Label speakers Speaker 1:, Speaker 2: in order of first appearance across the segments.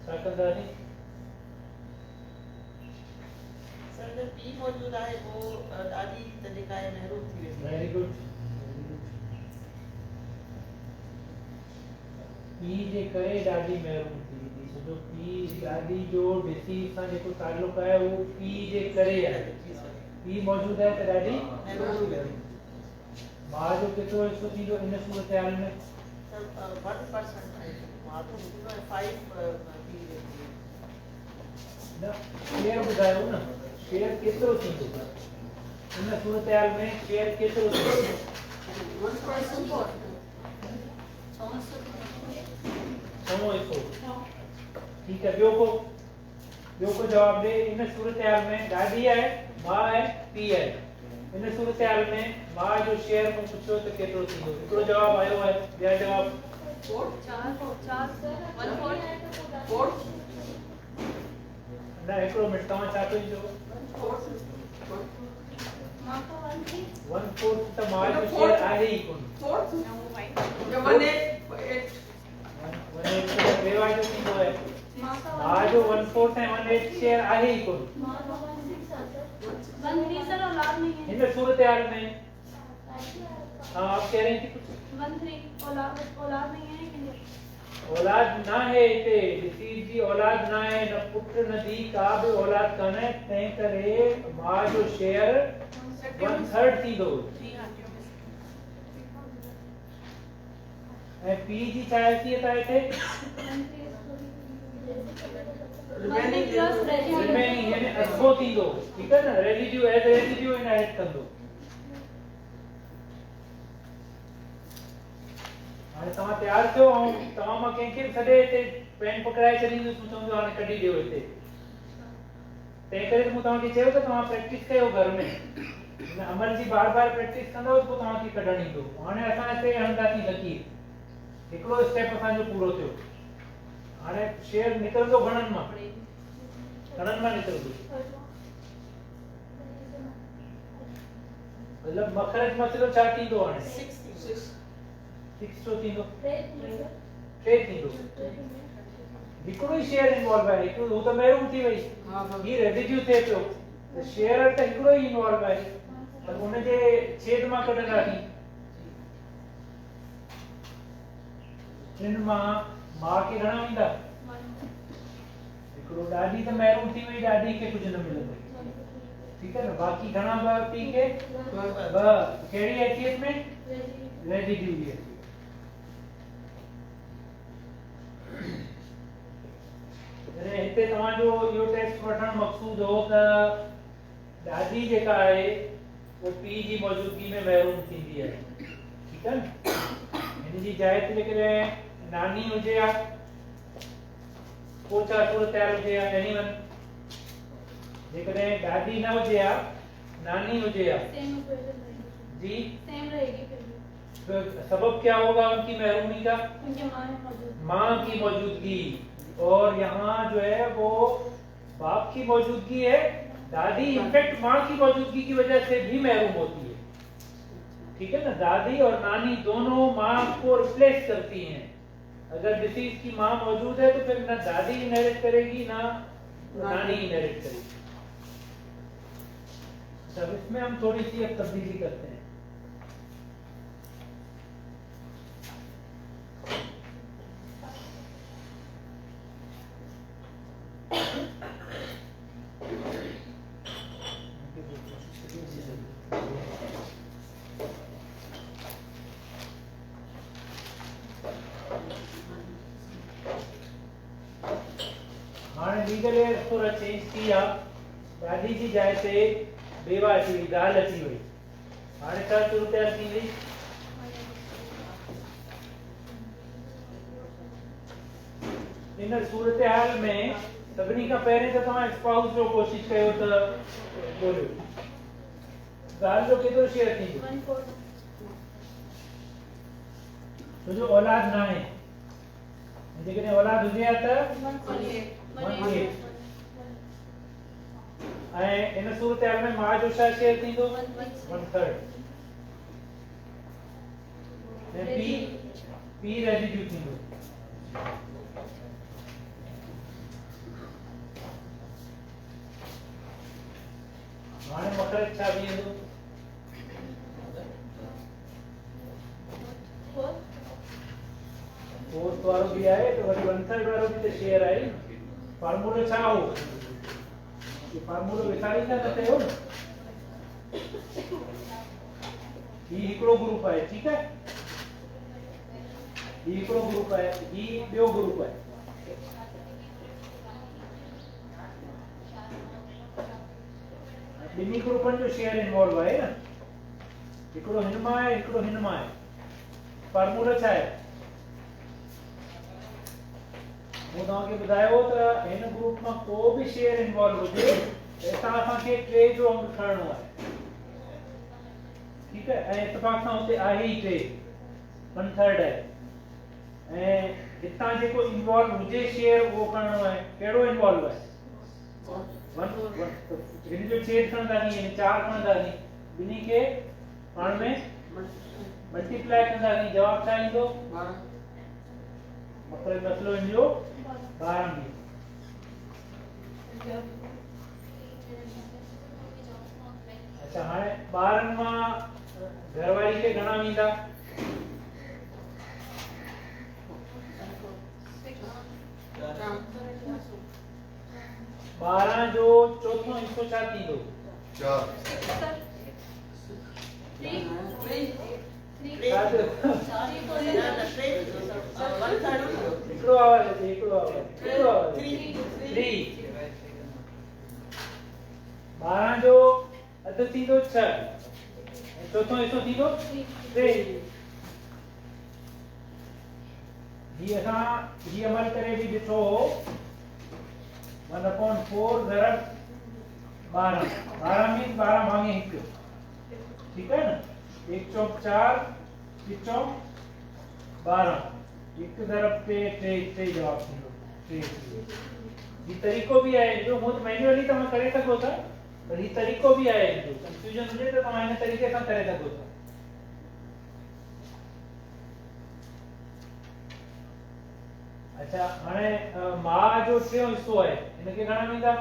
Speaker 1: साकंदानी
Speaker 2: sir जब P मौजूद है वो ॾाढी तरीक़ा है महरूम थी वेंदी।
Speaker 1: वेरी गुड पी जे करे ॾाढी महिरूम थी वेंदी सो जो पी ॾाढी जो डिसीज सां जेको ताल्लुक़ आहे वो पी जे करे आहे पी मौजूद है त ॾाढी
Speaker 2: महरूम थी वेंदी।
Speaker 1: मां जो केतिरो हिसो थींदो इन सूरत हाल में
Speaker 2: सर 1% है मां तो ॿुधो आहे 5 पी वेंदी है।
Speaker 1: न शेयर ॿुधायो न शेयर केतिरो थींदो इन सूरत हाल में शेयर केतिरो थींदो
Speaker 2: 1%
Speaker 1: समो हिसो ठीक है ॿियो को जवाब दे इन सूरत हाल में ॾाढी आहे मां आहे पी आहे इन सूरत हाल में मां जो शेयर मूं पुछियो त केतिरो थींदो हिकिड़ो जवाब आयो आहे ॿिया जवाब
Speaker 2: 4
Speaker 1: न हिकिड़ो मिनट तव्हां छा थो चओ 1/4 त मां जो शेयर आहे ई कोन 1/8 बेवा जो थींदो आहे मां जो 1/4 ऐं 1/8 शेयर आहे ई कोन इन सूरत हाल में हाँ आप कह रही थी कुछ औलाद ना है इते डिसीज जी औलाद ना है न पुट न धी का भी औलाद कने तंहिं करे मां जो शेयर 1/3 थींदो ऐं पी जी छा हैसियत आहे हिते रिमेनिंग यानी अधो थींदो ठीक है ना रेजिड्यू एज रेजिड्यू इनहेरिट कंदो हाणे तव्हां तयार थियो ऐं तव्हां मां कंहिंखे बि छॾे हिते पेन पकड़ाए छॾींदुसि मूं चवंदो हाणे कढी ॾियो हिते तंहिं करे मूं तव्हांखे चयो त तव्हां प्रैक्टिस कयो घर में हिन अमल जी बार बार प्रैक्टिस कंदव पोइ तव्हांखे कढणु ईंदो हाणे असां हिते हणंदासीं लकीर हिकिड़ो स्टेप असांजो पूरो थियो हाणे शेयर निकिरंदो घणनि मां निकिरंदो मतलब मखरज मसलो छा थींदो हाणे 6 छो थींदो 3 थींदो हिकिड़ो ई शेयर इन्वॉल्व आहे हिकिड़ो हू त महरूम थी वई ही रेजिड्यू थिए पियो त शेयर त हिकिड़ो ई इन्वॉल्व आहे त उनजे छेद मां कढंदासीं टिन मां मां खे घणा वेंदा हिकिड़ो ॾाढी त महरूम थी वई ॾाढी खे कुझु न मिलंदो ठीक है ना बाकी घणा ॿ पी के ॿ कहिड़ी हैसियत में रेजिड्यू जी हिते तव्हांजो इहो टेस्ट वठणु मक़सूद हो त ॾाढी जेका आहे वो पी जी मौजूदगी में महरूम थींदी आहे ठीक है हिन जी जाइ ते जेकॾहिं नानी हुजे हा को छा सूरत हाल हुजे हा एनीवन जेकॾहिं ॾाढी न हुजे हा नानी हुजे हा जी सबब क्या होगा उनकी महरूमी का माँ की मौजूदगी और यहाँ जो है वो बाप की मौजूदगी है दादी इनफैक्ट माँ की मौजूदगी की वजह से भी महरूम होती है ठीक है ना दादी और नानी दोनों माँ को रिप्लेस करती हैं अगर डिसीज की माँ मौजूद है तो फिर ना दादी इनहेरिट करेगी ना नानी इनहेरिट करेगी सब इसमें हम थोड़ी सी अब तब्दीली करते हैं लीगल एज थोड़ा चेंज किया दादी जी जाइ ते बेवा अची वई ॻाल्हि अची वई हाणे छा सूरत हाल थींदी इन सूरत हाल में सभिनी खां पहिरीं त तव्हां स्पाउस जो कोशिश कयो त ॻोल्हियो ॻाल्हि जो केतिरो शेयर थींदो छो जो औलाद न आहे जेकॾहिं औलाद हुजे हा त ऐं इन सूरत हाल में मां जो छा शेयर थींदो 1/3 ऐं पी रेजिड्यू थींदो ख़र्च छा बीहंदो? फोर्थ वारो भी आहे तो वरी 1/3 वारो भी त शेयर आहे न। फार्मूलो छा हो? ये फार्मूलो विसारींदा न कयो न। ही हिकिड़ो ग्रुप आहे, ठीक है? ही हिकिड़ो ग्रुप आहे, ही ॿियो ग्रुप आहे। ॿिन्ही ग्रुपनि जो शेयर इन्वॉल्व आहे न। हिकिड़ो हिन मां आहे, हिकिड़ो हिन मां आहे। फार्मूलो छा आहे? मूं तव्हांखे ॿुधायो त हिन ग्रुप मां को बि शेयर इन्वॉल्व हुजे त असांखे 3 जो अंग खणणो आहे, ठीक है? ऐं इत्तेफ़ाक़ सां हुते आहे ई 3, 1/3 आहे। ऐं हितां जेको इन्वॉल्व हुजे शेयर उहो खणणो आहे। कहिड़ो इन्वॉल्व आहे? 1 हिन जो छेद खणंदासीं, हिन 4 खणंदासीं, ॿिन्ही खे पाण में मल्टीप्लाई कंदासीं, जवाब छा ईंदो? 12। मसलो इन जो 12 भी। अच्छा, हाणे 12 मां घरवारी खे घणा ईंदा? 12 जो चौथो हिस्सो छा थींदो?
Speaker 3: 4।
Speaker 1: हिकिड़ो आवाज़ अचे, हिकिड़ो आवाज़ 3। 12 जो अधु थींदो 6, चौथो हिस्सो थींदो 3। ही अमल करे भी ॾिठो हो। 1/4 ज़रब 12। 12 मीन्स 12 भागे 1, ठीक है ना? 1 चौक 4, 1 चौक 12, 1 ज़रब 3 जवाब थींदो 3। ही तरीक़ो भी आहे जो मूं मैन्युअली तव्हां करे सघो था, पर ही तरीक़ो भी आहे जो कंफ्यूजन हुजे त तव्हां हिन तरीक़े सां करे सघो था। अच्छा, हाणे मां जो 3 हिस्सो आहे, हिनखे घणा ईंदा?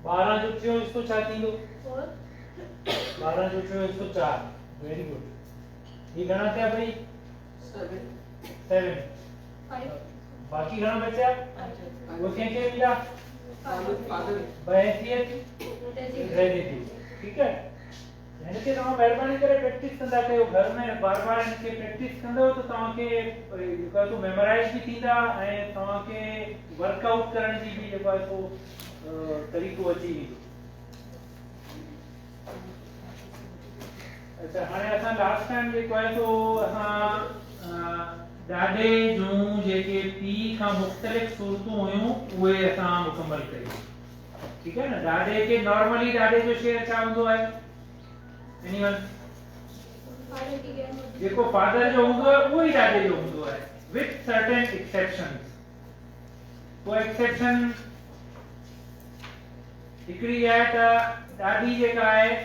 Speaker 1: 12 जो 3 हिस्सो छा थींदो? 12 जो 3 हिस्सो 4। Very good. ये घणा थिया भाई? 7। बाकी घणा बचा? वो कंहिंखे मिला? बहसियत रेडिटिव, ठीक है? हिनखे तव्हां महिरबानी करे प्रैक्टिस कंदा कयो घर में, बार बार हिनखे प्रैक्टिस कंदव त तव्हांखे तो मेमोराइज भी थींदा ऐं तव्हांखे वर्कआउट करण जी भी जेको आहे सो तरीक़ो अची वेंदो। अच्छा, हाणे असां लास्ट टाइम जेको आहे सो असां ॾाढे जूं जेके पी खां मुख़्तलिफ़ सूरतूं हुयूं उहे असां मुकमल कयूं, ठीक है ना? ॾाढे के नॉर्मली ॾाढे जो शेयर छा हूंदो आहे? एनीवन? जेको फादर जो हूंदो आहे उहो ई ॾाढे जो हूंदो आहे, विथ सर्टेन एक्सेप्शंस। को एक्सेप्शन हिकिड़ी आहे त ॾाढी जेका आहे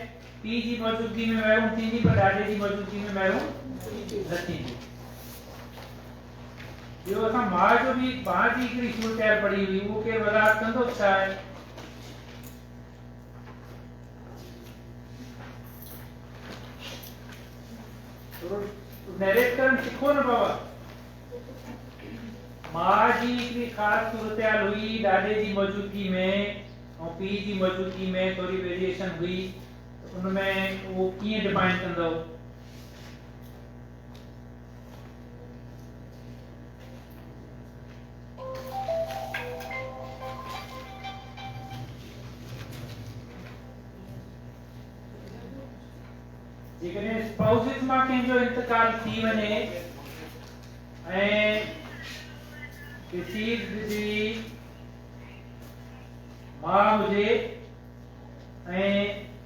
Speaker 1: पी जी मौजूदगी में महरूम थींदी, पर ॾाढे जी मौजूदगी में महरूम न थींदी। ॿियो असां माउ जो भी माउ जी हिकिड़ी सूरत पढ़ी हुई, उहो केरु वज़ाहत कंदो छा आहे? नैरेट करण सिखो न बाबा। मां जी हिकिड़ी ख़ासि सूरत हुई ॾाढे जी मौजूदगी में और पी जी मौजूदगी में थोड़ी वेरिएशन हुई, उनमें वो कीअं डिफाइन कंदो? जेकॾहिं स्पाउसिस मां कंहिंजो इंतकाल थी वञे ऐं डिसीज़ जी मां हुजे ऐं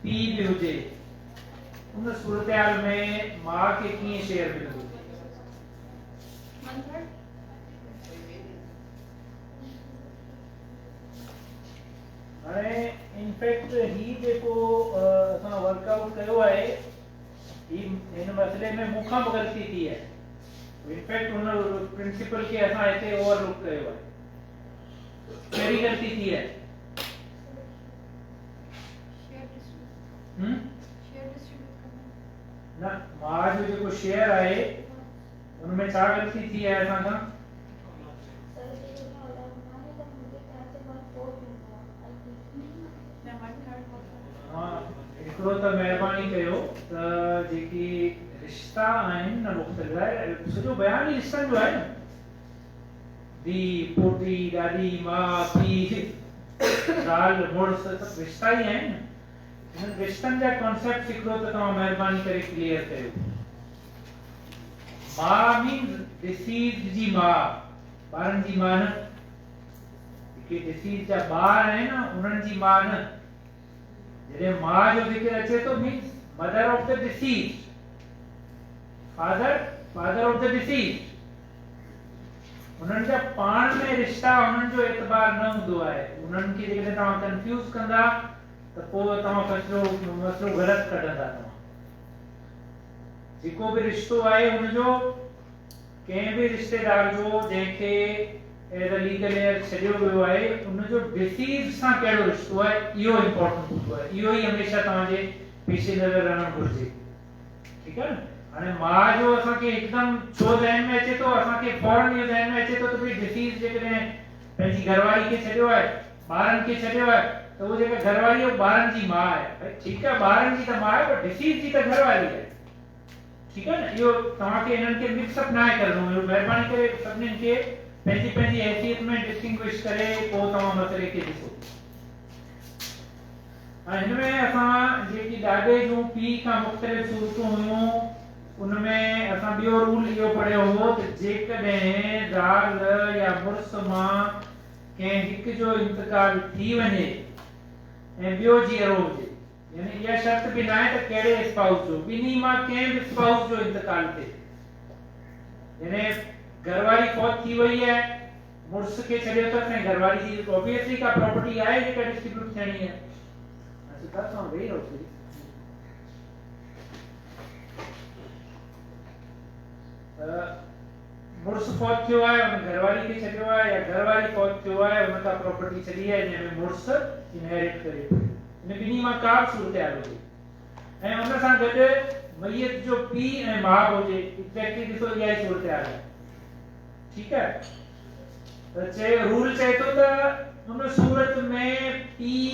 Speaker 1: पी भी हुजे, उन सूरत में मां खे कीअं शेयर मिलंदो? हाणे इनफैक्ट ही जेको असां वर्कआउट कयो आहे, इन मसले में मूंखां बि ग़लती थी है। इनफैक्ट उन प्रिंसिपल के असां हिते ओवरलुक कयो आहे। कहिड़ी ग़लती थी है?
Speaker 4: शेयर डिस्ट्रीब्यूट करना
Speaker 1: ना मां जो जेको शेयर आहे उनमें छा ग़लती थी आहे असां खां?
Speaker 4: सर ये ना वाला हमारे तो मुझे ख्याल से 1/4 मिलता है आई थिंक मैं 1/3 होता
Speaker 1: हाँ हिकिड़ो त महिरबानी कयो त जेकी रिश्ता आहिनि न मुख़्तलिफ़ आहे सॼो बयान ई रिश्तनि जो आहे न धी पोटी ॾाॾी माउ पीउ ज़ाल मुड़ुस सभु रिश्ता ई आहिनि न हिन रिश्तनि जा कॉन्सेप्ट हिकिड़ो त तव्हां महिरबानी करे क्लियर कयो। मां मीन्स डिसीज़ जी मां ॿारनि जी मां न जेके डिसीज़ जा ॿार आहिनि न उन्हनि जी मां न जॾहिं मां जो ज़िक्र अचे थो means mother of the disease father of the disease उन्हनि जा पाण में रिश्ता उन्हनि जो एतबार न हूंदो आहे उन्हनि खे जेकॾहिं तव्हां कंफ्यूज़ कंदा त पोइ तव्हां मसलो ग़लति कढंदा तव्हां जेको बि रिश्तो आहे हुनजो कंहिं बि रिश्तेदार जो जंहिंखे एज अ लीगल एयर छॾियो वियो आहे उनजो डिसीज़ सां कहिड़ो रिश्तो आहे इहो इम्पोर्टेंट हूंदो आहे इहो ई हमेशह तव्हांजे पेशे नज़र रहणु घुरिजे ठीकु आहे न। हाणे मां जो असांखे हिकदमि छो ज़हन में अचे थो असांखे फौरन इहो ज़हन में अचे थो त भई डिसीज़ जेकॾहिं पंहिंजी घरवारी खे छॾियो आहे ॿारनि खे छॾियो आहे त उहो जेका घरवारी आहे ॿारनि जी माउ आहे भई ठीकु आहे ॿारनि जी त माउ आहे पर डिसीज़ जी त घरवारी आहे ठीकु आहे न। इहो तव्हांखे इन्हनि खे मिक्सअप न आहे करिणो इहो महिरबानी करे सभिनीनि खे पंहिंजी पंहिंजी हैसियत में डिस्टिंग्विश करे पोइ तव्हां मसइले खे ॾिसो। हाणे हिन में असां जेकी ॾाॾे जूं पीउ खां मुख़्तलिफ़ सूरतूं हुयूं उनमें असां ॿियो रूल इहो पढ़ियो हो त जेकॾहिं ज़ाल या मुड़ुस मां कंहिं हिक जो इंतकाल थी वञे ऐं ॿियो जीअरो हुजे यानी इहा शर्त बि न आहे त कहिड़े स्पाउस जो ॿिन्ही मां कंहिं बि स्पाउस जो इंतकाल थिए यानी घरवारी फौत थी वई है मुड़ुस खे छॾियो त ऐं घरवारी जी ऑब्वियसली का प्रॉपर्टी आहे जेका डिस्ट्रीब्यूट थियणी आहे सिद्धार्थ सां वेही रहो मुड़ुस फौत थियो आहे उन घरवारी खे छॾियो आहे या घरवारी फौत थियो आहे उन खां प्रॉपर्टी छॾी आहे जंहिंमें मुड़ुस इनहेरिट करे इन ॿिन्ही मां का बि सूरत हाल हुजे ऐं उन सां गॾु मैयत जो पीउ ऐं माउ हुजे एग्जैक्टली ॾिसो इहा ई सूरत हाल आहे ठीकु आहे त चए रूल चए थो त उन सूरत में पीउ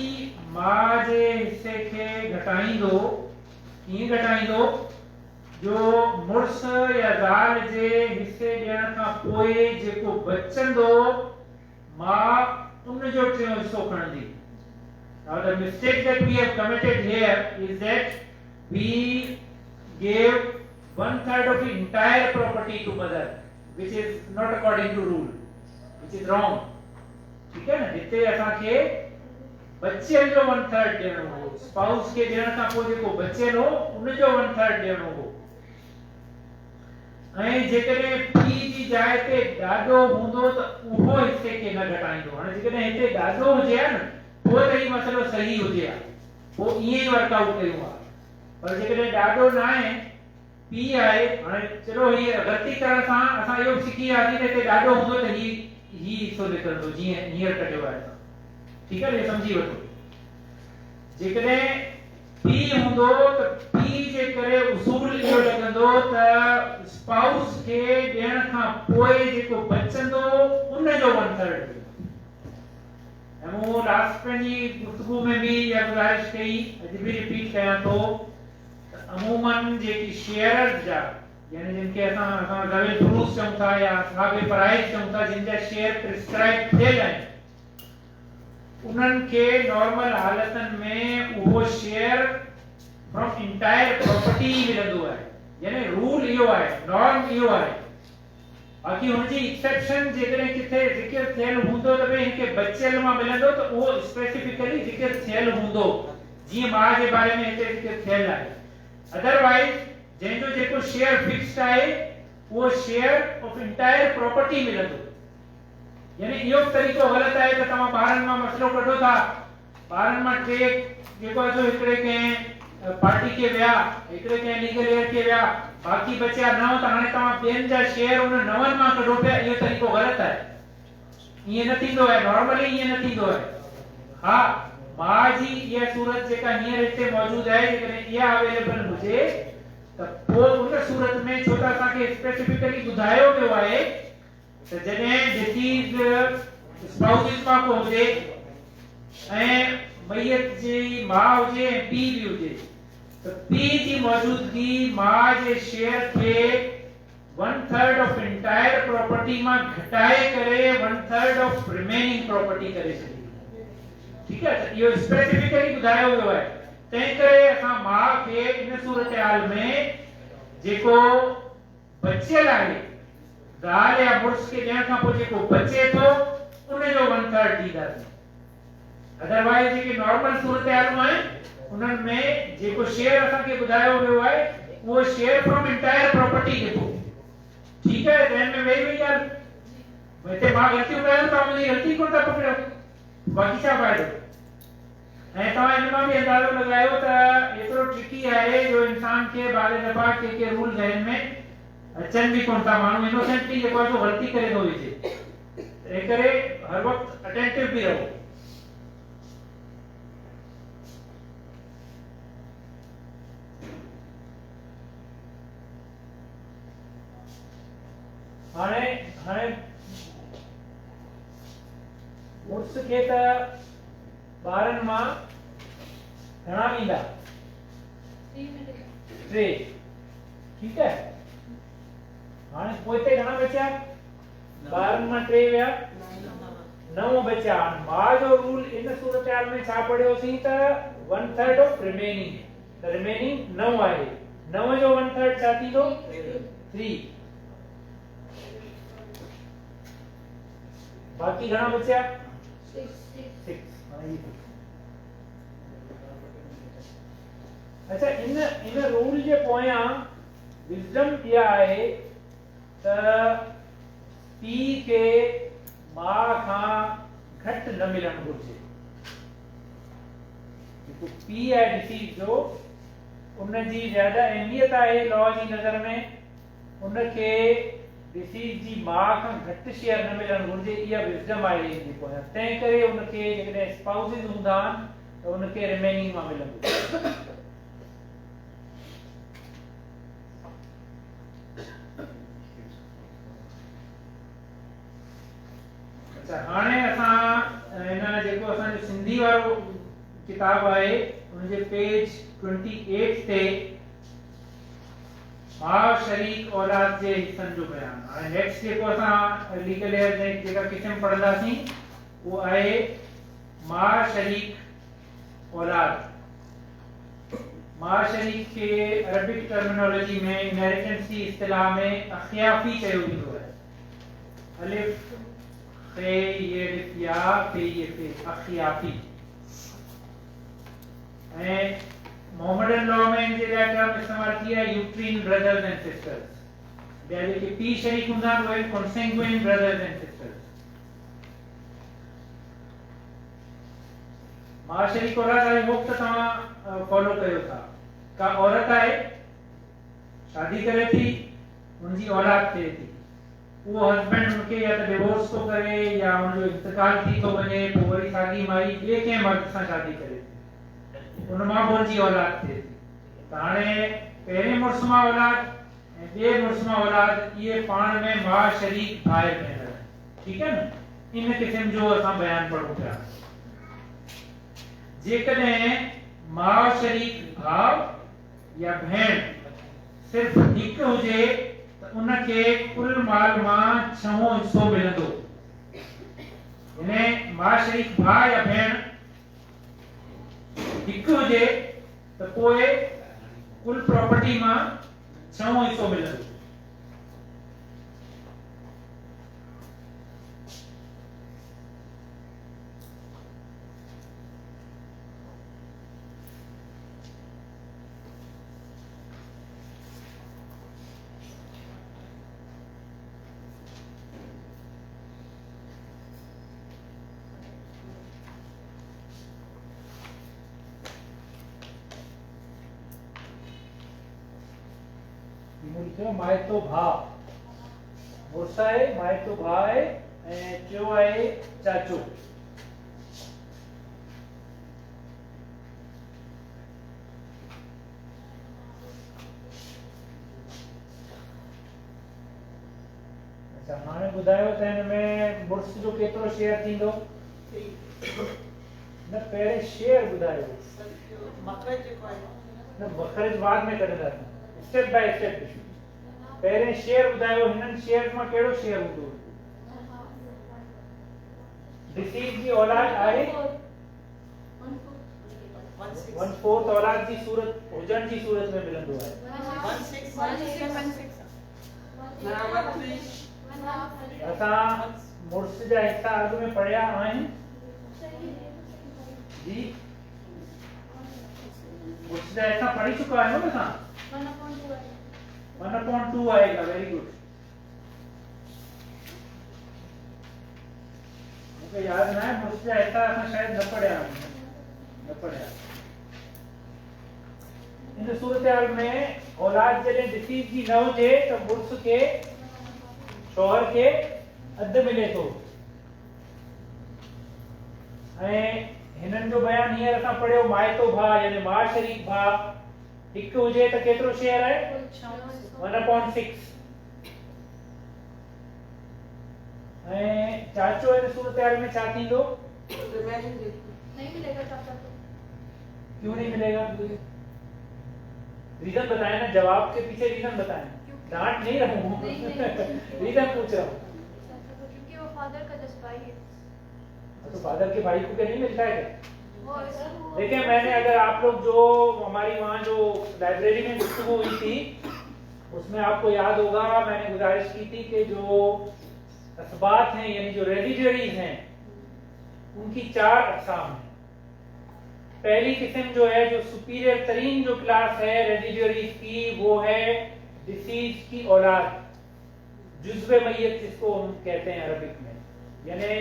Speaker 1: माउ जे हिसे खे घटाईंदो कीअं घटाईंदो जो मुड़ुस या ज़ाल जे हिसे ॾियण खां पोइ जेको बचंदो मां उन जो टियों हिसो खणंदी। Now the mistake that we have committed here is that we gave 1/3 of the entire property to mother, which is not according to rule, which is wrong. ठीक है ना जिते असांखे बच्चन जो 1/3 ॾियणो हो स्पाउस खे ॾियण खां पोइ जेको बचेल हो उन जो 1/3 ॾियणो हो ऐं जेकॾहिं पीउ जी जाइ ते ॾाॾो हूंदो त उहो हिसे खे न घटाईंदो। हाणे जेकॾहिं हिते ॾाॾो हुजे हा न पोइ त ही मसलो सही हुजे हा पोइ ईअं ई वर्कआउट कयूं हा पर जेकॾहिं ॾाॾो न आहे पीउ आहे हाणे चलो हीअ ग़लती करण सां असां इहो सिखी वियासीं त हिते ॾाॾो हूंदो त ही हिसो निकिरंदो जीअं हींअर कटियो आहे ठीकु आहे सम्झी वठो। जेकॾहिं पीउ हूंदो त पीउ जे करे उसूल इहो लॻंदो त स्पाउस खे ॾियण खां पोइ जेको बचंदो उन जो 1/3 ऐं मूं लास्ट पंहिंजी गुफ्तगू में बि इहा गुज़ारिश कई अॼु बि रिपीट कयां थो त अमूमन जेकी शेयरर्स जा यानी जिनके असां ज़वील फुरूस चऊं था या साहिब फराइज़ चऊं था जिन जा शेयर प्रिस्क्राइब थियल आहिनि उन्हनि खे नॉर्मल हालतनि में उहो शेयर फ्रॉम इंटायर प्रॉपर्टी मिलंदो आहे यानी रूल इहो आहे नॉर्म इहो आहे बाक़ी हुनजी एक्सेप्शन जेकॾहिं किथे ज़िक्र थियल हूंदो त भई हिनखे बचियल मां मिलंदो त उहो स्पेसिफिकली ज़िक्र थियल हूंदो जीअं माउ जे बारे में हिते ज़िक्र थियल आहे अदरवाइज जंहिंजो जेको शेयर फिक्स्ड आहे उहो शेयर ऑफ इंटायर प्रॉपर्टी मिलंदो यानी इहो तरीक़ो ग़लति आहे त तव्हां ॿारनि मां मसलो कढो था ॿारनि मां टे जेको आहे सो हिकिड़े कंहिं पार्टी के विया हिकिड़े कंहिं लीगल एयर के विया बाक़ी बचिया न त हाणे तव्हां ॿियनि जा शेयर उन नवनि मां कढो पिया इहो तरीक़ो ग़लति आहे ईअं न थींदो आहे नॉर्मली ईअं न थींदो आहे हा मां जी ये सूरत जेका हींअर हिते मौजूद है जेकॾहिं इहा अवेलेबल हुजे त पोइ उन सूरत में छो त असांखे स्पेसिफिकली ॿुधायो वियो आहे त जॾहिं डिसीज स्पाउसिस मां को हुजे ऐं मैयत जी मां हुजे ऐं पीउ बि हुजे त पीउ जी मौजूदगी मां जे शेयर खे 1/3 ऑफ एंटायर प्रॉपर्टी मां घटाए करे 1/3 ऑफ रिमेनिंग प्रॉपर्टी करे छॾी। ठीक है, इहो स्पेसिफिकली ॿुधायो वियो आहे। तंहिं करे असां मां खे इन सूरत हाल में जेको बचियल आहे ज़ाल या मुड़ुस खे ॾियण खां पोइ जेको बचे थो उन जो 1/3 ॾींदासीं। अदरवाइज जेके नॉर्मल सूरत हालूं आहिनि उन्हनि में जेको शेयर असांखे ॿुधायो वियो आहे उहो शेयर फ्रॉम एंटायर प्रॉपर्टी ॾिबो। ठीक है, ध्यान में वही ॻाल्हि। हिते मां ग़लती ॿुधायो तव्हां मुंहिंजी ग़लती कोन था पकड़ियो, बाक़ी छा फ़ाइदो। ऐं तव्हां इन मां बि अंदाज़ो लॻायो त एतिरो ट्रिकी आहे जो इंसान खे बारे दफ़ा के रूल ज़हन में अचनि बि कोन था। माण्हू इनोसेंटली जेको आहे सो ग़लती करे थो विझे। तंहिं करे हर वक़्तु अटेंटिव बि रहो। हाणे मुड़ुस खे त ॿारनि मां घणा ईंदा? 3। ठीक है, हाणे पोइ हिते घणा बचिया? ॿारनि मां 3 विया, 9 बचिया। मां जो रूल इन सूरत हाल में छा पढ़ियोसीं त 1/3 ऑफ रिमेनिंग, त रिमेनिंग 9 आहे। 9 जो 1/3 छा थींदो? 3। बाकी घणा बचिया? 6। अच्छा, इन रूल जे पोयां विजडम इहा आहे त पीउ खे मां खां घटि न मिलणु घुरिजे। जेको पीउ आहे डिसीज जो उनजी ज्यादा अहमियत आहे लॉ जी नज़र में। उनखे डिसीज जी मां खां घटि शेयर न मिलणु घुरिजे, इहा विजडम आहे इनजे पोयां। तंहिं करे उनखे जेकॾहिं स्पाउसिस हूंदा आहिनि त उनखे रिमेनिंग मां मिलंदो। अच्छा, हाणे असां हिन जेको असांजो सिंधी वारो किताब आहे उनजे पेज 28 ते मां शरीक औलाद जे हिस्सनि जो बयान। हाणे नेक्स्ट जेको असां लीगल एयर जेका किस्म पढ़ंदासीं उहो आहे मां शरीक औलाद। मां शरीक के अरबिक टर्मिनोलॉजी में इनहेरिटेंस की इस्तिलाह में अखियाफी चयो वेंदो आहे। अलिफ खे ये या पे ये पे अखियाफी। ऐं मोहम्मदन लॉ में इनजे लाइ टर्म इस्तेमाल की है यूट्रीन ब्रदर्स एंड सिस्टर्स। ॿिया जेके पीउ शरीक हूंदा आहिनि उहे कॉन्सेंगुइन ब्रदर्स एंड सिस्टर्स। मां शरीक औलाद वारे वक़्त तव्हां फॉलो कयो था। का औरत आहे, शादी करे थी, उनजी औलाद थिए थी, वो हस्बैंड उनके या तो डिवोर्स तो करे या उनजो इंतकाल थी तो वञे, पोइ वरी साॻी माई ॿिए कंहिं मर्द सां शादी करे थी, उन मां पोइ उनजी औलाद थिए थी। त हाणे पहिरें मुड़ुस मां औलाद ऐं ॿिए मुड़ुस मां औलाद इहे पाण में मां शरीक भाई भेण। ठीक है न, इन किस्म जो असां बयान पढ़ूं पिया। जेकॾहिं मां शरीक भाउ या भेण सिर्फ़ हिकु हुजे त उनखे कुल माल मां 6 हिस्सो मिलंदो। यानी मां शरीक भाउ या भेण हिकु हुजे त पोइ कुल प्रॉपर्टी मां 6 हिस्सो मिलंदो। माइतो भाउ मुड़ुस आहे, माइतो भाउ आहे ऐं टियों आहे चाचो। त हिन में मुड़ुस जो केतिरो शेयर थींदो?
Speaker 2: 3
Speaker 1: न पहिरें शेयर ॿुधायो।
Speaker 2: सर जो मखरज जेको आहे
Speaker 1: न मखरज बाद में कढंदासीं, स्टेप बाय स्टेप। पहिरें शेयर ॿुधायो, हिननि शेयर मां कहिड़ो शेयर हूंदो? डिसीज जी औलाद आहे 1/4 औलाद जी सूरत हुजण जी सूरत में मिलंदो आहे।
Speaker 2: 16
Speaker 1: असां मुड़ुस जा हिस्सा अॻु में पढ़िया आहिनि जी। मुड़ुस जा हिस्सा पढ़ी चुका आहियो न असां? 1/2 आएगा। Very good. मुझे याद ना है, मुड़ुस जा हिस्सा असां शायद न पढ़िया आहिनि। इन सूरत हाल में औलाद जॾहिं डिसीज जी न हुजे त मुड़ुस खे शौहर खे अधु मिले थो। ऐं हिननि जो बयान हींअर असां पढ़ियो माइतो भाउ यानी मां शरीक भाउ हिकु हुजे त केतिरो शेयर आहे? 1/6। ऐं चाचो हिन सूरत हाल में छा थींदो?
Speaker 4: नहीं मिलेगा चाचा को।
Speaker 1: क्यों नहीं मिलेगा? रीजन बताएं ना, जवाब के पीछे रीजन बताएं। डांट नहीं रहा हूँ, रीजन पूछ रहा हूँ।
Speaker 4: क्योंकि वो फादर का जज्बा है।
Speaker 1: तो फादर के भाई को क्या नहीं मिलता है क्या?
Speaker 4: वो
Speaker 1: देखिए, मैंने अगर आप लोग जो हमारी वहाँ जो लाइब्रेरी में गुफ्तगू हुई थी उसमें आपको याद होगा मैंने गुजारिश की थी कि जो असबात हैं यानी जो रेडिजरीज हैं उनकी 4 अक़साम हैं। पहली किस्म जो है, जो सुपीरियर तरीन जो क्लास है रेडिजरीज की, वो है डिसीज की औलाद, जुज़्वे मय्यत जिसको हम कहते हैं अरबिक में। यानी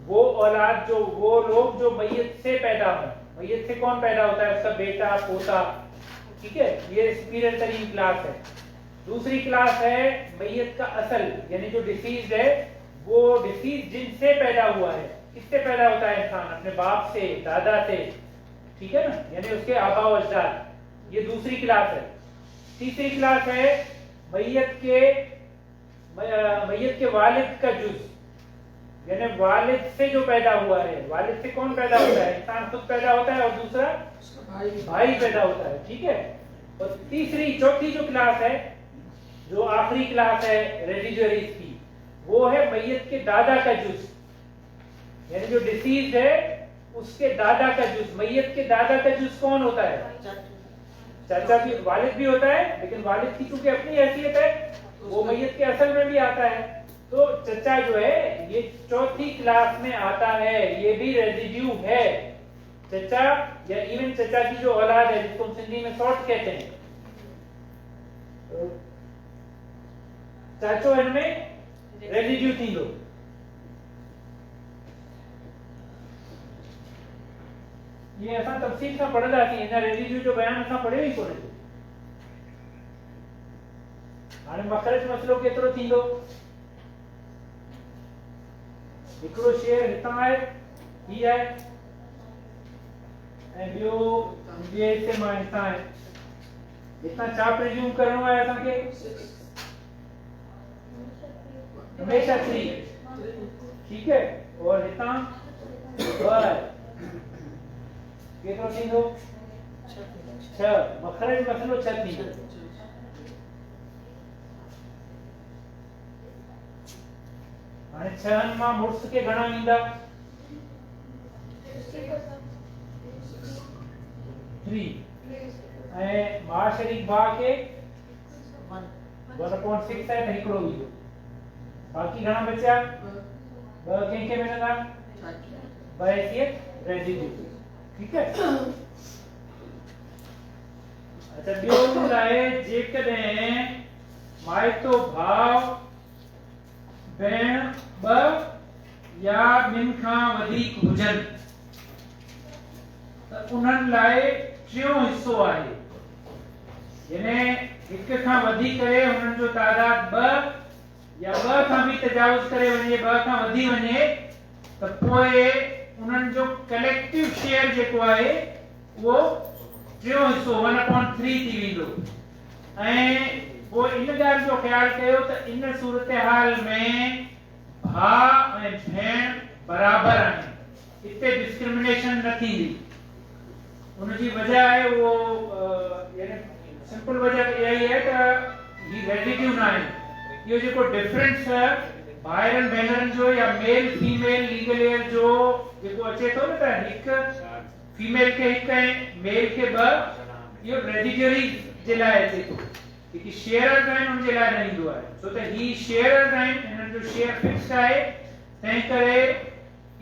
Speaker 1: वो औलाद जो वो लोग जो मय्यत से पैदा हो। मय्यत से कौन पैदा होता है? उसका बेटा पोता। ठीक है, ये सुपीरियर तरीन क्लास है। दूसरी क्लास है मय्यत का असल, यानी जो डिसीज है वो डिसीज जिनसे पैदा हुआ है। किससे पैदा होता है इंसान? अपने बाप से, दादा से, ठीक है ना, यानी उसके आबा व अजदाद। ये दूसरी क्लास है। तीसरी क्लास है मय्यत के वालिद का जुज, यानी वालिद से जो पैदा हुआ है। वालिद से कौन पैदा होता है? इंसान खुद पैदा होता है और दूसरा भाई पैदा होता है। ठीक है, और चौथी जो क्लास है, जो आखिरी क्लास है रेडिजरीज की, वो है मय्यत के दादा का जुज, यानी जो डिसीज है उसके दादा का जुज। मय्यत के दादा का जुज कौन होता है? चाचा भी, वालिद भी होता है, लेकिन वालिद की चूंकि अपनी हैसियत है वो मय्यत के असल में भी आता है। तो चचा जो है ये चौथी क्लास में आता है, ये भी रेजिड्यू है। चचा या इवन चचा की जो औलाद है जिसको हम सिंधी में सौट कहते हैं, चाचो इनमें रेजिड्यू थींदो। ये असां तफ़सील सां पढ़ंदासीं, हिन रेजिड्यू जो बयान असां पढ़ियो ई कोन्हे। हाणे मखरज मसलो केतिरो थींदो? हिकिड़ो शेयर हितां आहे, ही आहे, ऐं ॿियो ॿिए हिस्से मां हितां आहे। हितां छा प्रिज्यूम करणो आहे असांखे? हमेशा 3, ठीक है, और हितां 2 आहे। केतिरो थींदो? 6। मखरज मसलो 6 थींदो। हाणे 6 मां मुड़ुस के घणा ईंदा? 3। ऐं मां शरीक भाउ के 1/6 है, त हिकिड़ो ईंदो। बाक़ी घणा बचा? 2 कंहिंखे मिलंदा? बहैसियत रेजिड्यू। ठीक है, अच्छा ॿियो रूल आहे, जेकॾहिं माइतो भाउ भेण 2 या ॿिनि खां वधीक हुजनि त उन्हनि लाइ टियों हिस्सो आहे। यानी हिक खां वधीक करे उन्हनि जो तादाद 2 या 2 खां भी तजावुज करे वञे, 2 खां वधी वञे, त पोइ उन्हनि जो कलेक्टिव शेयर जेको आहे उहो टियों हिस्सो 1/3 थी वेंदो। ऐं पोइ इन ॻाल्हि जो ख्याल कयो त इन सूरत हाल में भाउ ऐं भेण बराबर आहिनि, हिते डिस्क्रिमिनेशन न थींदी। उनजी वजह आहे वो यानी सिंपल वजह इहा ई आहे त ही रेडिटिव न आहिनि। इहो जेको डिफरेंस भाइरनि भेनरनि जो या मेल फीमेल लीगल एज जो जेको अचे थो न त हिकु फीमेल खे हिकु ऐं मेल खे ॿ, इहो रेडिटरी जे लाइ अचे थो। जेकी शेयरर्स आहिनि उन जे लाइ न ईंदो आहे, छो त ही शेयरर्स आहिनि, हिननि जो शेयर फिक्स आहे, तंहिं करे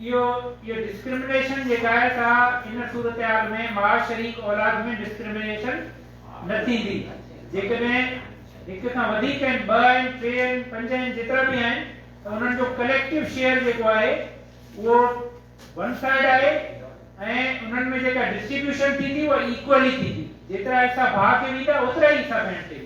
Speaker 1: इहो डिस्क्रिमिनेशन जेका आहे सा इन सूरत में मां शरीक औलाद में डिस्क्रिमिनेशन न थींदी। जेकॾहिं हिक खां वधीक आहिनि, 2 आहिनि, 3 आहिनि, 5 आहिनि, जेतिरा बि आहिनि, त उन्हनि जो कलेक्टिव शेयर जेको आहे उहो वन साइड आहे ऐं उन्हनि में जेका डिस्ट्रीब्यूशन थींदी उहा इक्वली थींदी। जेतिरा हिस्सा भाउ खे वेंदा ओतिरा ई हिस्सा भेण खे वेंदा।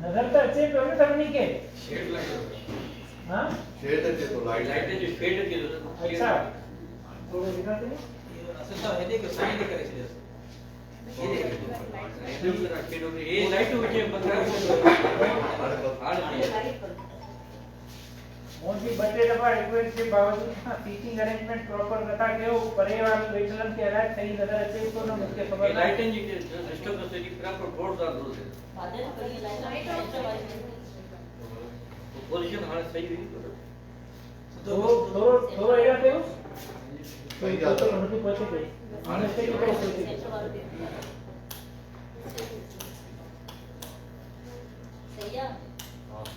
Speaker 1: नजर तो अच्छे पे होने सभी के
Speaker 3: शेड लाइट,
Speaker 1: हाँ
Speaker 3: शेड अच्छे तो लाइट
Speaker 5: जो शेड की जरूरत है।
Speaker 1: अच्छा थोड़ा दिखा दे।
Speaker 5: असल तो है कि सही नहीं करे छे। ये लाइट विचे 15 हार्ड
Speaker 1: और भी बटे दफा रिक्वेस्ट के बावजूद ना सीटिंग अरेंजमेंट प्रॉपर नथा कयो, परे वाले वेटलन के अलावा सही नजर अचे तो न मुझे खबर
Speaker 5: लाइटें जी सिस्टम तो सही प्रॉपर बोर्ड दार दो है।
Speaker 2: बादल कड़ी लाइट
Speaker 5: पोजीशन हां सही हुई
Speaker 1: थोड़ा एरिया पे
Speaker 3: सही जाता है।
Speaker 1: उनकी पहुंचे गई आने से की पहुंचे
Speaker 2: सही है।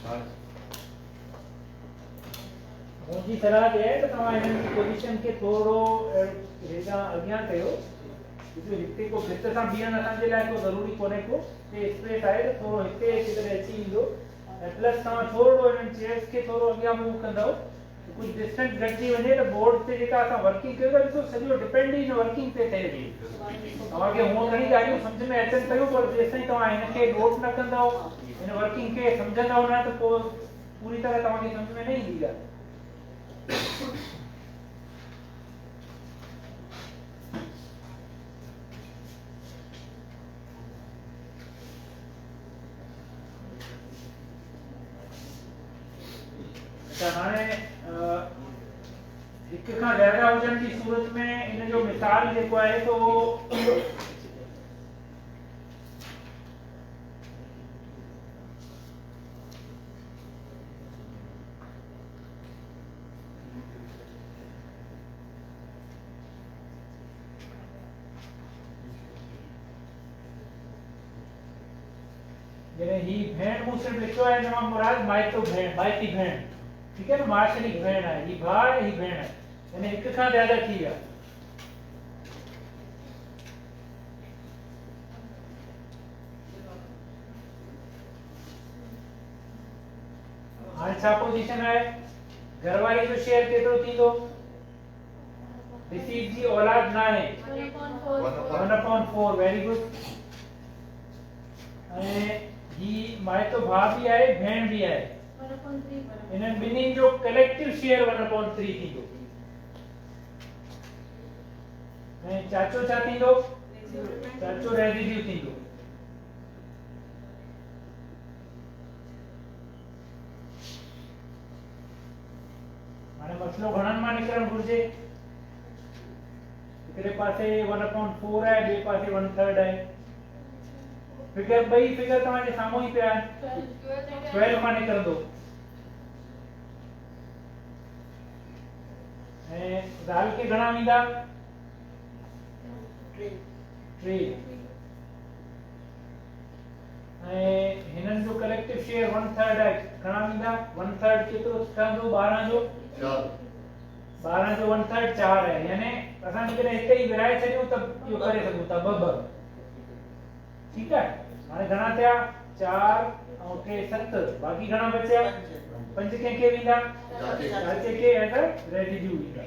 Speaker 3: हां
Speaker 1: मुझी सलाह ये है कि तव्हां हिननि जी पोजीशन के थोड़ो हेॾां अॻियां कयो, क्योंकि हिते को भित सां बीहण असांजे लाइ को ज़रूरी कोन्हे को ते स्पेस आहे त थोरो हिते किधरे अची ईंदो ऐं प्लस तव्हां थोरो हिननि चेयर्स खे थोरो अॻियां मूव कंदव, कुझु डिस्टेंस घटिजी वञे त बोर्ड ते जेका असां वर्किंग कयूं था ॾिसो सॼो डिपेंड ई हिन वर्किंग ते थिए थी। तव्हांखे हूअं घणी ॻाल्हियूं सम्झ में अचनि पियूं, पर जेसिताईं तव्हां हिनखे नोट न कंदव, हिन वर्किंग खे सम्झंदव न त पोइ पूरी तरह तव्हांखे सम्झ में न ईंदी ॻाल्हि। हाणे हिक खां ज़्यादा हुजण जी सूरत में इन जो मिसाल जेको आहे तो ही भेण मूं सिर्फ लिखियो आहे हिन मां मुराद माइतो भेण, माइती भेण, ठीक है ना, माशरिक भेण आहे, ही भाउ आहे, ही भेण आहे, यानी हिक खां ज़्यादा थी विया। हाणे छा पोजीशन आहे, घरवारी जो शेयर केतिरो थींदो, रिसीव जी औलाद ना है 1/4, वेरी गुड। ऐं ही माइतो भाउ भी आहे, भेण भी आहे, इन्हनि ॿिन्हिनि जो कलेक्टिव शेयर 1/3 थींदो। ऐं चाचो छा थींदो, चाचो रेडिटिव थींदो। हाणे मसलो घणनि मां निकिरणु घुरिजे, हिकिड़े पासे 1/4 आहे, ॿिए पासे 1/3 आहे। फिगर ॿई फिगर तव्हांजे साम्हूं ई पिया आहिनि, 12 मां निकिरंदो। ऐं ज़ाल खे घणा वेंदा, 3। ऐं हिननि जो कलेक्टिव शेयर 1/3 आहे, घणा वेंदा, 1/3 केतिरो ठहंदो, 12 जो 1/3 4 आहे, यानी असां जेकॾहिं हिते ई विराए छॾियूं त इहो करे सघूं था 2-2, ठीकु आहे। हाणे घणा थिया, 4 ऐं 3 7, बाक़ी घणा बचिया, 5 कंहिंखे वेंदा, चाचे खे एज अ रेडिटिव वेंदा।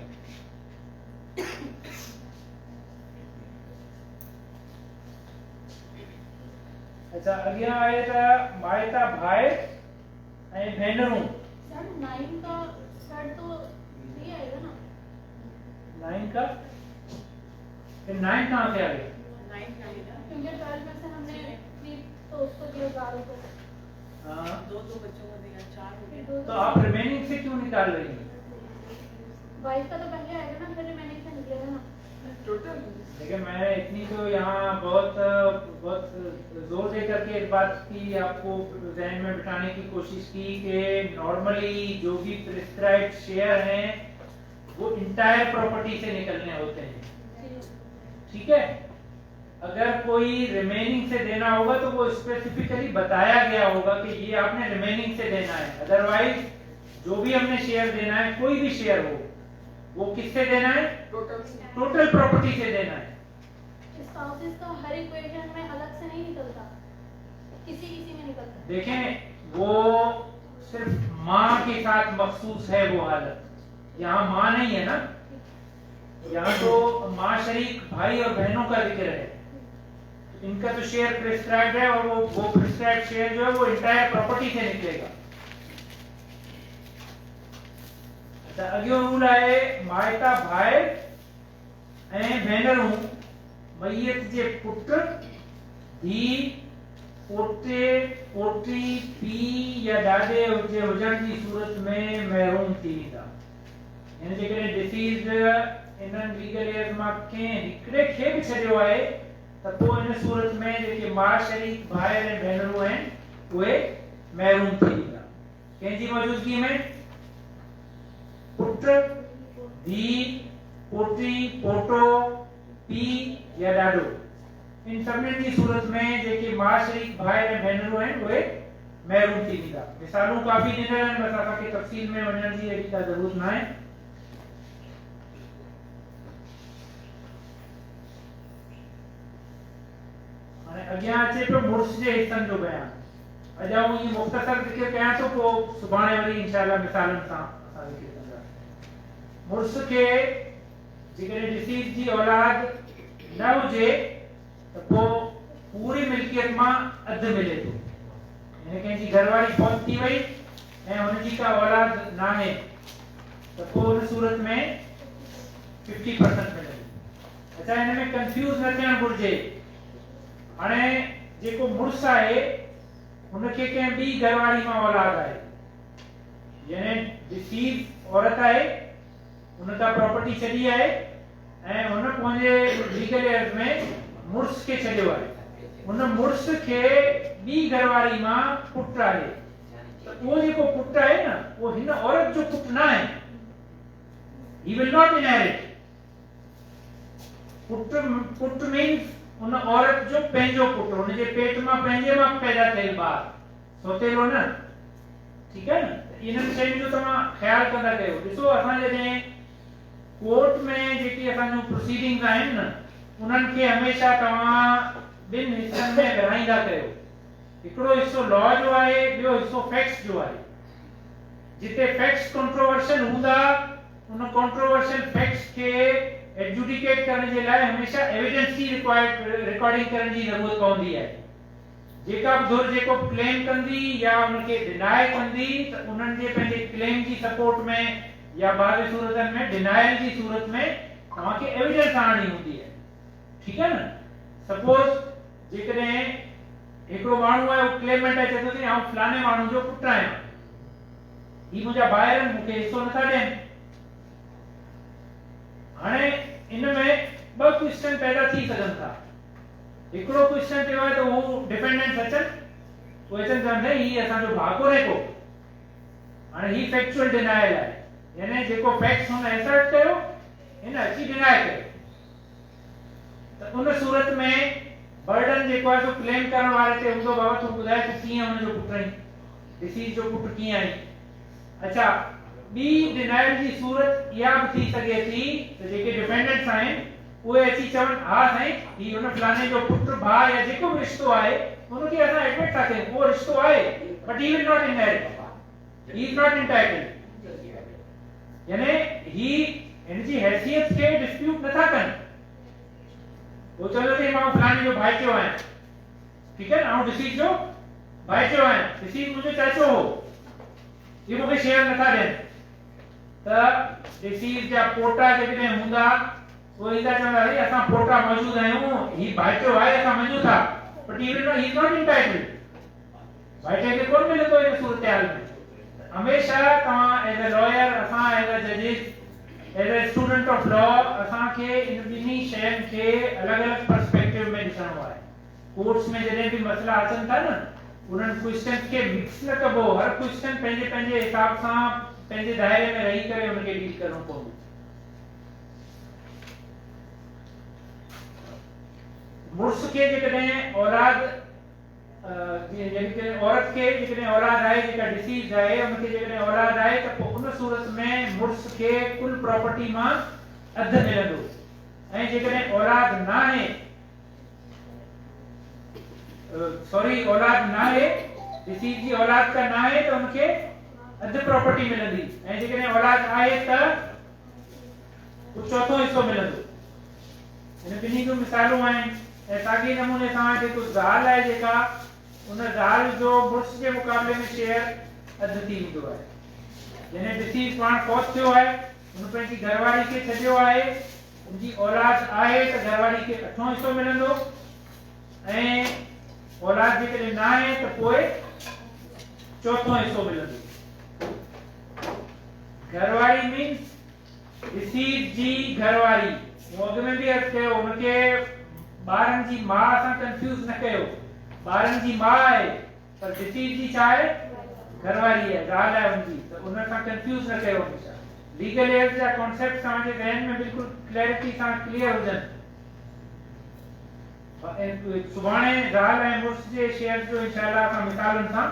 Speaker 1: अच्छा अॻियां आहे त माइटा भाई ऐं भेनरूं।
Speaker 4: सर 9 का सर तो ये आएगा ना
Speaker 1: 9 का 9 कहाँ से आ गई?
Speaker 4: क्योंकि 12 में से हमने 3 तो उसको दिया 12 को
Speaker 1: हाँ
Speaker 2: दो बच्चों को दिया 4 हो गया।
Speaker 1: तो आप रिमेनिंग से क्यों निकाल रही हैं?
Speaker 4: 22 का तो पहले आएगा ना फिर रिमेनिंग से निकलेगा ना।
Speaker 2: टोटल
Speaker 1: देखिए मैं इतनी तो यहाँ बहुत जोर दे करके इस बात की आपको जहन में बिठाने की कोशिश की कि नॉर्मली जो भी प्रिस्क्राइब्ड शेयर हैं वो इंटायर प्रॉपर्टी से निकलने होते हैं, ठीक है। अगर कोई रिमेनिंग से देना होगा तो वो स्पेसिफिकली बताया गया होगा कि ये आपने रिमेनिंग से देना है, अदरवाइज जो भी हमने शेयर देना है कोई भी शेयर हो वो किससे देना है? टोटल प्रॉपर्टी से देना है।
Speaker 4: स्पाउसेस का हर इक्वेशन में अलग से नहीं निकलता, किसी किसी में निकलता है।
Speaker 1: देखें वो सिर्फ माँ के साथ मखसूस है वो हालत, यहाँ माँ नहीं है ना, यहाँ तो माँ शरीक भाई और बहनों का जिक्र है। इनका तो शेयर प्रिस्क्राइब्ड है और वो प्रिस्क्राइब्ड शेयर जो है वो इंटायर प्रॉपर्टी से निकलेगा। अच्छा अॻियो रूल आहे माइटा भाई ऐं भेनरूं मैयत जे पुट धी पोटे पोटी पीउ या ॾाॾे हुजण जी सूरत में महरूम थी वेंदा। हिन जे करे डिसीज़ इन्हनि लीगल एज मां कंहिं हिकिड़े खे बि छॾियो आहे त पोइ इन सूरत में जेके मां शरीक भाई ऐं भेनरूं आहिनि उहे महरूम थी वेंदा। कंहिंजी मौजूदगी में पुट धी पोटी पोटो पीउ या ॾाॾो इन सभिनी जी सूरत में जेके मां शरीक भाई ऐं भेनरूं आहिनि उहे महरूम थी वेंदा। मिसालूं काफ़ी ॾिनल आहिनि, बसि असांखे तफ़सील में वञण जी एॾी का ज़रूरत न आहे। हाणे अॻियां अचे पियो मुड़ुस जे हिस्सनि जो बयान। अॼु आऊं इहो मुख़्तसर ज़िक्र कयां थो, पोइ सुभाणे वरी इंशाअल्लाह मिसालनि सां असां ज़िक्र कंदासीं। मुड़ुस खे जेकॾहिं डिसीज़ जी औलाद न हुजे त पोइ पूरी मिल्कियत मां अधु मिले थो। यानी कंहिंजी घरवारी फौत थी वई ऐं हुनजी का औलाद न आहे त पोइ हुन सूरत में 50% मिले। अच्छा हिन में कंफ्यूज न थियणु घुरिजे। हाणे जेको मुड़ुस आहे हुनखे कंहिं ॿी घरवारी मां औलाद आहे, यानी डिसीज़ औरत आहे, हुन का प्रॉपर्टी छॾी आहे ऐं हुन पंहिंजे लीगल एज में मुड़ुस खे छॾियो आहे। हुन मुड़ुस खे ॿी घरवारी मां पुटु आहे, त उहो जेको पुटु आहे न उहो हिन औरत जो पुटु न आहे। He will not inherit. पुटु मीन्स उन औरत जो पंहिंजो पुटु, हुनजे पेट मां पंहिंजे मां पैदा थियल ॿार, सोतेलो न, ठीकु आहे न। इन्हनि शयुनि जो तव्हां ख़्यालु कंदा कयो। ॾिसो असां जॾहिं कोर्ट में जेकी असांजूं प्रोसीडिंग्स आहिनि न उन्हनि खे हमेशह तव्हां ॿिनि हिस्सनि में विरहाईंदा कयो। हिकिड़ो हिस्सो लॉ जो आहे, ॿियो हिस्सो फैक्ट्स जो आहे। जिते फैक्ट्स कंट्रोवर्शियल हूंदा उन कंट्रोवर्शियल फैक्ट्स खे एडजुडिकेट करण जे लाइ हमेशह एविडेंस जी रिकॉर्डिंग करण जी ज़रूरत पवंदी आहे। जेका बि धुर जेको क्लेम कंदी या उनखे डिनाय कंदी त उन्हनि जे पंहिंजे क्लेम जी सपोर्ट में या बाद सूरतनि में डिनायल जी सूरत में तव्हांखे एविडेंस आणणी हूंदी आहे, ठीकु आहे न। सपोज जेकॾहिं हिकिड़ो माण्हू आहे उहो क्लेमेंट आहे, चए थो त आउं फलाणे माण्हू जो पुटु आहियां, ही मुंहिंजा ॿार आहिनि, मूंखे हिसो नथा ॾियनि। हाणे इन में ॿ क्वेश्चन पैदा थी सघनि था। हिकिड़ो क्वेश्चन थियो आहे त हू डिपेंडेंट्स अचनि, उहे अचनि था न ही असांजो भाउ कोन्हे को। हाणे ही फैक्चुअल डिनायल आहे, यानी जेको फैक्ट्स हुन एसर्ट कयो हिन अची डिनाय कयो। त उन सूरत में बर्डन जेको आहे सो क्लेम करण वारे ते हूंदो, बाबा तूं ॿुधाए त कीअं हुनजो पुटु आहीं, डिसीज़ जो पुटु कीअं आहीं। अच्छा ॿी डिनायल जी सूरत इहा बि थी सघे थी त जेके डिपेंडेंट्स आहिनि उहे अची चवनि हा साईं ही हुन फलाणे जो पुटु भाउ या जेको बि रिश्तो आहे उनखे असां एडमिट था कयूं, उहो रिश्तो आहे, but he will not inherit, he is not entitled. यानी ही हिनजी हैसियत खे डिस्प्यूट नथा कनि। वो चलो थे मां फलाने जो भाई क्यों आया, ठीक है ना डिसीज जो भाइटियो है डिसीज मुझे चाचो हो ये मुझे शेयर नथा देन त डिसीज जा पोटा जेके हुंदा वो इदा चवंदा रे असा पोटा मौजूद आयूं ही भाइटियो आहे असा मञू था but even no he is not entitled भाइटियो के कोन मिले तो इन सूरत हाल में हमेशा तव्हां एज अ लॉयर असा एज अ जजिस as a student of law असा के इन बिनी शयन के अलग-अलग पर्सपेक्टिव में ॾिसणो आहे कोर्ट्स में जॾहिं भी मसला अचन था न उन्हनि क्वेश्चन के मिक्स न कबो हर क्वेश्चन पंहिंजे हिसाब सां पंहिंजे दायरे में रही करे उनके डील करणो पवंदो मुर्स के जेकॾहिं औलाद जेके औरत के जेकॾहिं औलाद आहे जेका डिसीज आहे उनके जेकॾहिं औलाद आहे त पोइ उन सूरत में मुर्स के कुल प्रॉपर्टी मां अधु मिलंदो ऐं जेकॾहिं औलाद न आहे सॉरी औलाद ना है डिसीज जी औलाद का ना है तो उनके अध प्रॉपर्टी मिलंदी ऐं जेकॾहिं औलाद आहे त कुछ चौथो हिस्सो मिलंदो इन बिनी जो मिसालूं आहिनि ऐं साॻी नमूने सां जेको ज़ाल आहे जेका उन ज़ाल जो मुड़ुस जे मुक़ाबले में शेयर अधु थी वेंदो आहे जॾहिं डिसीज पाण फौत थियो आहे उन पंहिंजी घरवारी खे छॾियो आहे उनजी औलाद आहे त घरवारी खे अठों हिस्सो मिलंदो ऐं औलाद जेकॾहिं न आहे त पोइ चौथों हिस्सो मिलंदो घरवारी मीन्स डिसीज जी घरवारी वो अॻु में बि अर्ज़ु कयो उनखे ॿारनि जी माउ सां कंफ्यूज न कयो ॿारनि जी माउ आहे पर डिसीज जी छा आहे घरवारी आहे ज़ाल आहे उनजी त उन सां कंफ्यूज न कयो हमेशा लीगल एज जा कॉन्सेप्ट तव्हांजे ज़हन में बिल्कुलु क्लैरिटी सां क्लियर हुजनि सुभाणे ज़ाल ऐं मुड़ुस जे शेयर जो इंशाअल्लाह असां मिसालुनि सां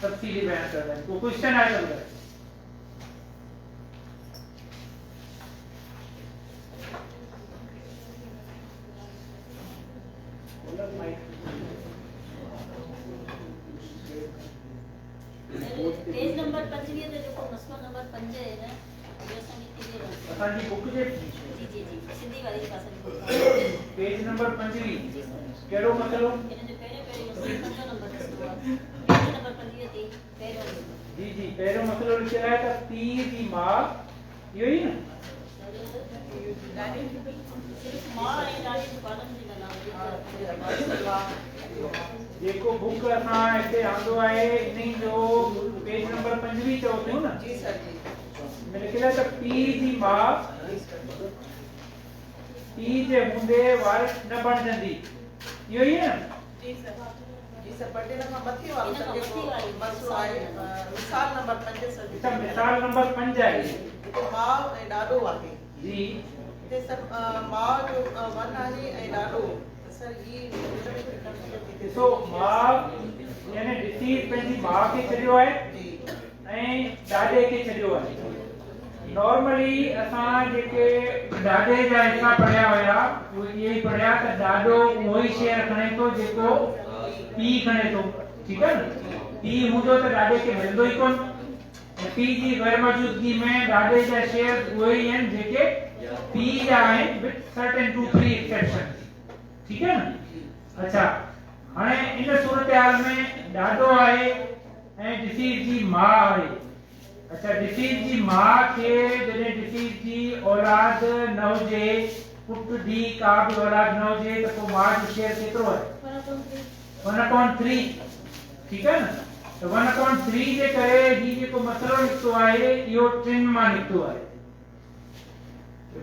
Speaker 1: तफ़सीली बयान कंदा आहियूं को क्वेश्चन आहे त ॿुधायो
Speaker 6: पेज नंबर 25 ते जेको मसलो नंबर 5 है ना ये असांजी क्लियर आहे
Speaker 1: असांजी बुक जे
Speaker 6: जी सिंधी वारी पासे
Speaker 1: पेज नंबर 25 कहिड़ो मसलो
Speaker 6: इन जो पहिरियों मसलो नंबर ॾिसो पेज नंबर 25 ते पहिरियों
Speaker 1: जी पहिरियों मसलो लिखियल आहे त पीउ जी माउ इहो ई न
Speaker 6: सिर्फ मां ऐं ॾाढी दुकाननि जी नाम
Speaker 1: जेको बुक असां हिते आंदो आहे इन्ही जो पेज नंबर 25 चओ थियो न
Speaker 2: जी सर जी
Speaker 1: में लिखियल आहे त पीउ जी माउ पीउ जे हूंदे वारिस न बणजंदी इहो ई न
Speaker 2: जी सर बटे नंबर मथी वारो सर जेको मसलो आहे मिसाल नंबर 5 सर जी
Speaker 1: मिसाल नंबर 5 आहे
Speaker 2: हिते माउ ऐं ॾाॾो आहे
Speaker 1: जी
Speaker 2: हिते सर माउ जो वन आहे ऐं ॾाॾो सर ये
Speaker 1: ॾिसो माउ यानी डिसीज पंहिंजी माउ खे छॾियो आहे ऐं ॾाॾे खे छॾियो आहे नॉर्मली असां जेके ॾाॾे जा हिसा पढ़िया हुया उहे इहे ई पढ़िया त ॾाॾो उहो ई शेयर खणे थो जेको पीउ खणे थो ठीकु आहे न पीउ हूंदो त ॾाॾे खे मिलंदो ई कोन ऐं पीउ जी गैर मौजूदगी में ॾाॾे जा शेयर उहे ई आहिनि जेके पीउ जा आहिनि विथ सर्टेन 2-3 एक्सेप्शन ठीक है ना अच्छा हाणे इन सूरत हाल में ॾाॾो आहे ऐं डिसीज जी माउ आहे अच्छा डिसीज जी माउ खे जॾहिं डिसीज जी औलाद न हुजे पुट धी का बि औलाद न हुजे त पोइ माउ जो शेयर केतिरो आहे 1/3 ठीकु आहे न त 1/3 जे करे ही जेको मसइलो निकितो आहे इहो 3 मां निकितो आहे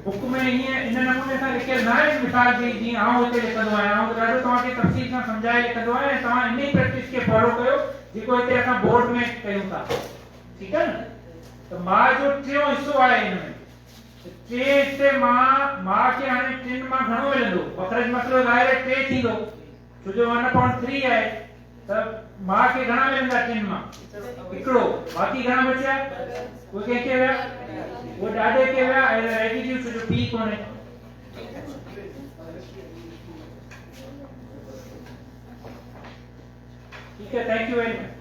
Speaker 1: बुक में ये इन नमूने सां लिखियल न आहे मिसाल जी जीअं आउं हिते लिखंदो आहियां आउं ॾाढो तव्हांखे तफ़सील सां सम्झाए लिखंदो आहियां तव्हां इन ई प्रैक्टिस खे फॉलो कयो जेको हिते असां बोर्ड में कयूं था ठीकु आहे न त माउ जो टियों हिस्सो आहे हिन में टे हिस्से माउ खे हाणे 3 मां घणो मिलंदो मखरज मसइलो ज़ाहिर आहे 3 थींदो छो जो 1/3 आहे त माउ खे घणा मिलंदा 3 मां हिकिड़ो बाक़ी घणा बचिया उहे कंहिंखे विया वो ॾाॾे के विया ऐं रेडिड्यू छो जो पीउ कोन्हे ठीक है थैंक यू वेरी मच